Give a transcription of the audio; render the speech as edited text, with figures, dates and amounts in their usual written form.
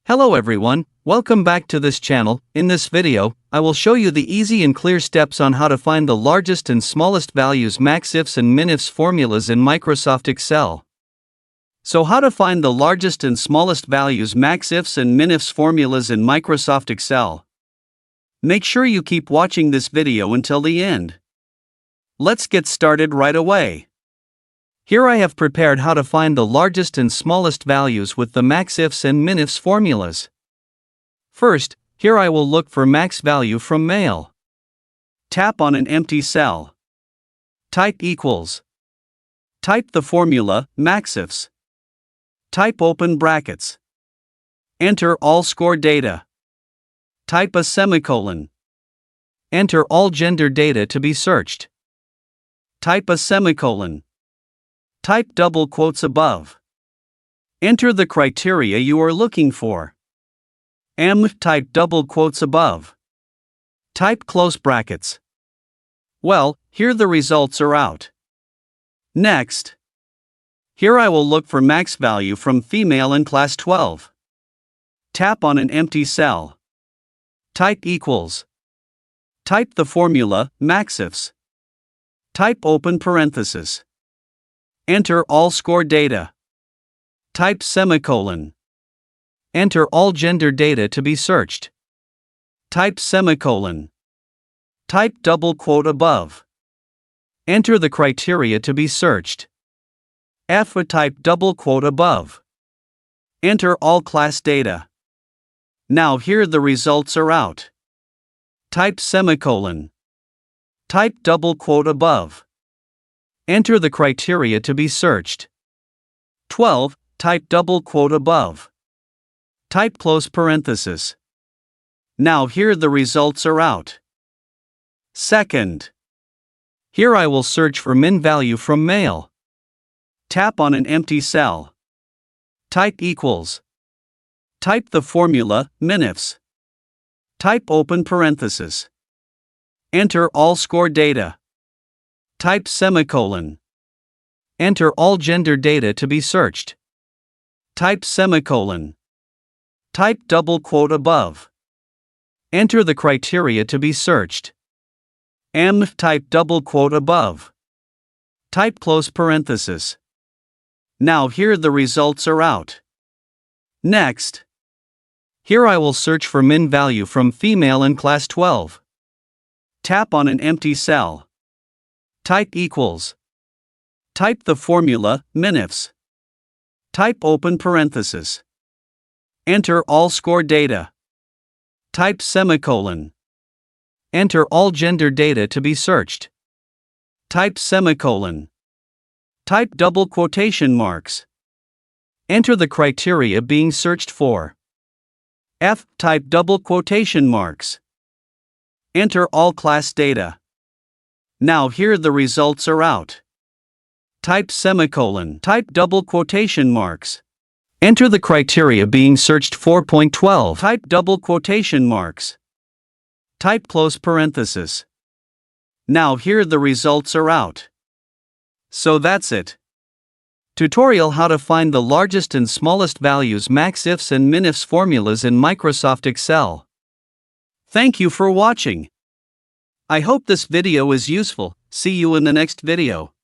Hello everyone, welcome back to this channel. In this video, I will show you the easy and clear steps on how to find the largest and smallest values Maxifs and Minifs formulas in Microsoft Excel. So how to find the largest and smallest values Maxifs and Minifs formulas in Microsoft Excel. Make sure you keep watching this video until the end. Let's get started right away. Here I have prepared how to find the largest and smallest values with the Maxifs and Minifs formulas. First, here I will look for max value from mail. Tap on an empty cell. Type equals. Type the formula, Maxifs. Type open brackets. Enter all score data. Type a semicolon. Enter all gender data to be searched. Type a semicolon. Type double quotes above. Enter the criteria you are looking for. Type double quotes above. Type close brackets. Well, here the results are out. Next. Here I will look for max value from female in class 12. Tap on an empty cell. Type equals. Type the formula, Maxifs. Type open parenthesis. Enter all score data. Type semicolon. Enter all gender data to be searched. Type semicolon. Type double quote above. Enter the criteria to be searched. Type double quote above. Enter all class data. Now here the results are out. Type semicolon. Type double quote above. Enter the criteria to be searched. 12. Type double quote above. Type close parenthesis. Now here the results are out. Second. Here I will search for min value from male. Tap on an empty cell. Type equals. Type the formula, Minifs. Type open parenthesis. Enter all score data. Type semicolon. Enter all gender data to be searched. Type semicolon. Type double quote above. Enter the criteria to be searched. Type double quote above. Type close parenthesis. Now here the results are out. Next. Here I will search for min value from female in class 12. Tap on an empty cell. Type equals. Type the formula, Minifs. Type open parenthesis. Enter all score data. Type semicolon. Enter all gender data to be searched. Type semicolon. Type double quotation marks. Enter the criteria being searched for. Type double quotation marks. Enter all class data. Now here the results are out. Type semicolon. Type double quotation marks. Enter the criteria being searched for. 12. Type double quotation marks. Type close parenthesis. Now here the results are out. So that's it. Tutorial how to find the largest and smallest values Maxifs and Minifs formulas in Microsoft Excel. Thank you for watching. I hope this video is useful. See you in the next video.